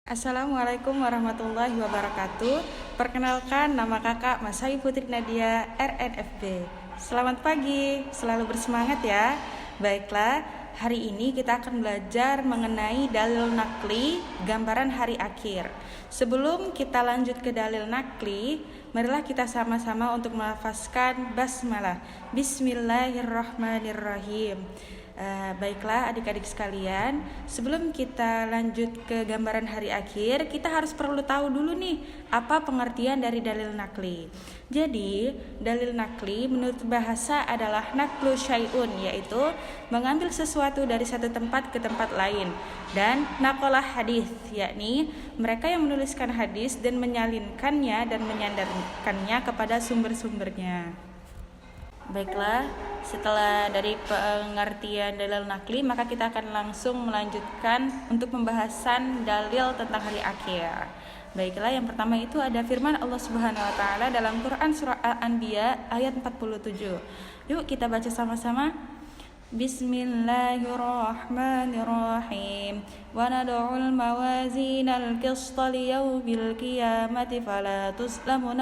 Assalamualaikum warahmatullahi wabarakatuh. Perkenalkan, nama kakak Masai Putri Nadia, RNFB. Selamat pagi, selalu bersemangat ya. Baiklah, hari ini kita akan belajar mengenai dalil nakli, gambaran hari akhir. Sebelum kita lanjut ke dalil nakli, marilah kita sama-sama untuk melafazkan basmalah. Bismillahirrahmanirrahim. Baiklah adik-adik sekalian, sebelum kita lanjut ke gambaran hari akhir, kita harus perlu tahu dulu nih apa pengertian dari dalil nakli. Jadi, dalil nakli menurut bahasa adalah naklu syai'un, yaitu mengambil sesuatu dari satu tempat ke tempat lain. Dan nakolah hadis, yakni mereka yang menuliskan hadis dan menyalinkannya dan menyandarkannya kepada sumber-sumbernya. Baiklah, setelah dari pengertian dalil nakli, maka kita akan langsung melanjutkan untuk pembahasan dalil tentang hari akhir. Baiklah, yang pertama itu ada firman Allah Subhanahu wa taala dalam Quran surah Al-Anbiya ayat 47. Yuk kita baca sama-sama. Bismillahirrahmanirrahim. Wa nad'ul mawazinal qista liyawmil qiyamati fala tuzlamu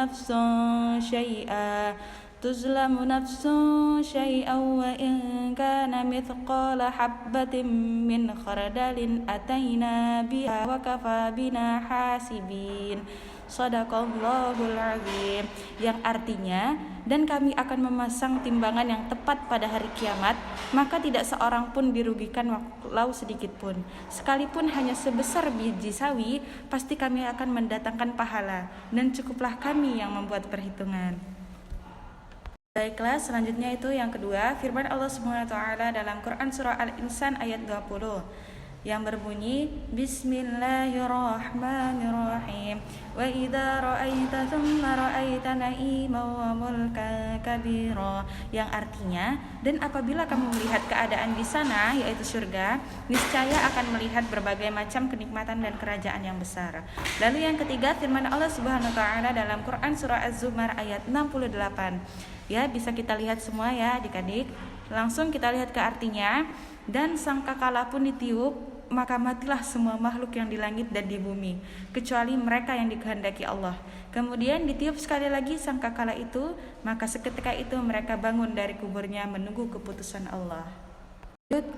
nafsun syai'an wa in kana mithqala habbatin min khardalin ataina biha wa kafa bina hasibin. Shadaqallahul azim. Yang artinya, dan kami akan memasang timbangan yang tepat pada hari kiamat, maka tidak seorang pun dirugikan walau sedikit pun. Sekalipun hanya sebesar biji sawi, pasti kami akan mendatangkan pahala, dan cukuplah kami yang membuat perhitungan. Baiklah, selanjutnya itu yang kedua, firman Allah Subhanahu wa taala dalam Quran surah Al-Insan ayat 20 yang berbunyi Bismillahirrahmanirrahim. Wa idza ra'aita tsumma ra'aita na'iman wa mulkan kabira. Yang artinya, dan apabila kamu melihat keadaan di sana, yaitu surga, niscaya akan melihat berbagai macam kenikmatan dan kerajaan yang besar. Lalu yang ketiga, firman Allah Subhanahu wa taala dalam Quran surah Az-Zumar ayat 68. Ya, bisa kita lihat semua ya adik-adik. Langsung kita lihat ke artinya. Dan sangkakala pun ditiup, maka matilah semua makhluk yang di langit dan di bumi, kecuali mereka yang dikehendaki Allah. Kemudian ditiup sekali lagi sangkakala itu, maka seketika itu mereka bangun dari kuburnya menunggu keputusan Allah.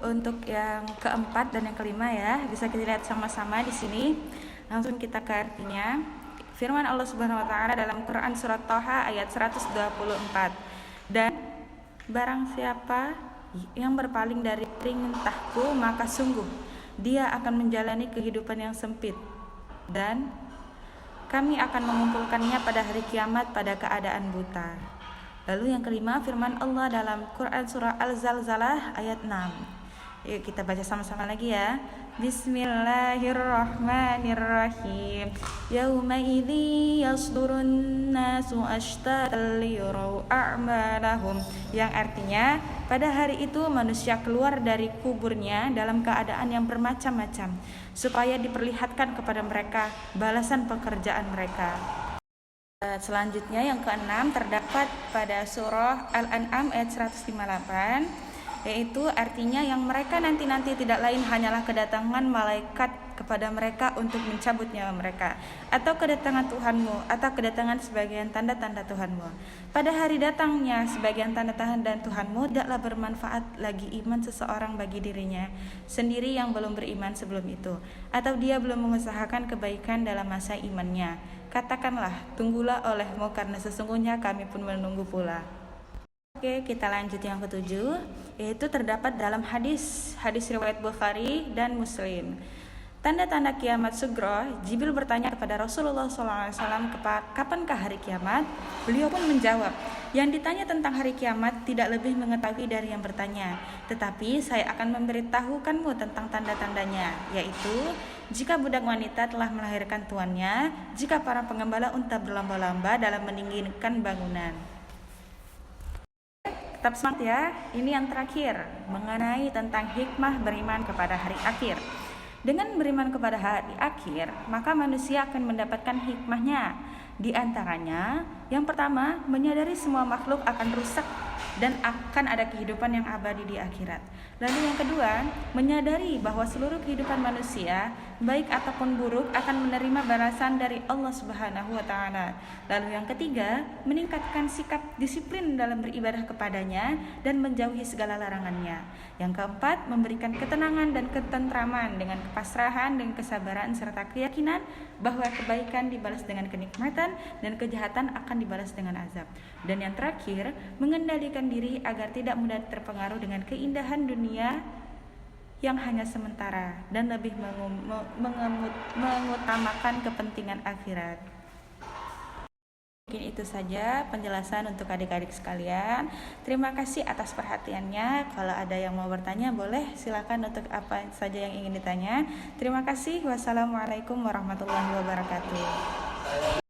Untuk yang keempat dan yang kelima ya, bisa kita lihat sama-sama di sini. Langsung kita ke artinya. Firman Allah Subhanahu wa taala dalam Quran surat Thaha ayat 124. Dan barang siapa yang berpaling dari perintahku, maka sungguh dia akan menjalani kehidupan yang sempit, dan kami akan mengumpulkannya pada hari kiamat pada keadaan buta. Lalu yang kelima, firman Allah dalam Quran surah Al-Zalzalah ayat 6. Yuk kita baca sama-sama lagi ya. Bismillahirrahmanirrahim. Yauma idzi yasdurun nasu ashtatan liyurau a'malahum. Yang artinya, pada hari itu manusia keluar dari kuburnya dalam keadaan yang bermacam-macam, supaya diperlihatkan kepada mereka balasan pekerjaan mereka. Selanjutnya yang keenam terdapat pada surah Al-An'am ayat 158, yaitu artinya yang mereka nanti tidak lain hanyalah kedatangan malaikat kepada mereka untuk mencabut nyawa mereka, atau kedatangan Tuhanmu, atau kedatangan sebagian tanda-tanda Tuhanmu. Pada hari datangnya sebagian tanda-tanda Tuhanmu, tidaklah bermanfaat lagi iman seseorang bagi dirinya sendiri yang belum beriman sebelum itu, atau dia belum mengusahakan kebaikan dalam masa imannya. Katakanlah, tunggulah olehmu, karena sesungguhnya kami pun menunggu pula. Oke, kita lanjut yang ketujuh, yaitu terdapat dalam hadis riwayat Bukhari dan Muslim. Tanda-tanda kiamat sugro, Jibril bertanya kepada Rasulullah SAW, kapankah hari kiamat? Beliau pun menjawab, yang ditanya tentang hari kiamat tidak lebih mengetahui dari yang bertanya, tetapi saya akan memberitahukanmu tentang tanda-tandanya, yaitu jika budak wanita telah melahirkan tuannya, jika para pengembala unta berlomba-lomba dalam meninggikan bangunan. Tetap semangat ya. Ini yang terakhir mengenai tentang hikmah beriman kepada hari akhir. Dengan beriman kepada hari akhir, maka manusia akan mendapatkan hikmahnya. Di antaranya Yang pertama, menyadari semua makhluk akan rusak dan akan ada kehidupan yang abadi di akhirat. Lalu yang kedua, menyadari bahwa seluruh kehidupan manusia, baik ataupun buruk, akan menerima balasan dari Allah Subhanahu wa taala. Lalu yang ketiga, meningkatkan sikap disiplin dalam beribadah kepadanya dan menjauhi segala larangannya. Yang keempat, memberikan ketenangan dan ketentraman dengan kepasrahan dan kesabaran serta keyakinan bahwa kebaikan dibalas dengan kenikmatan dan kejahatan akan dibalas dengan azab. Dan yang terakhir, mengendalikan diri agar tidak mudah terpengaruh dengan keindahan dunia yang hanya sementara dan lebih mengutamakan kepentingan akhirat. Mungkin itu saja penjelasan untuk adik-adik sekalian. Terima kasih atas perhatiannya. Kalau ada yang mau bertanya boleh, silakan untuk apa saja yang ingin ditanya. Terima kasih. Wassalamualaikum warahmatullahi wabarakatuh.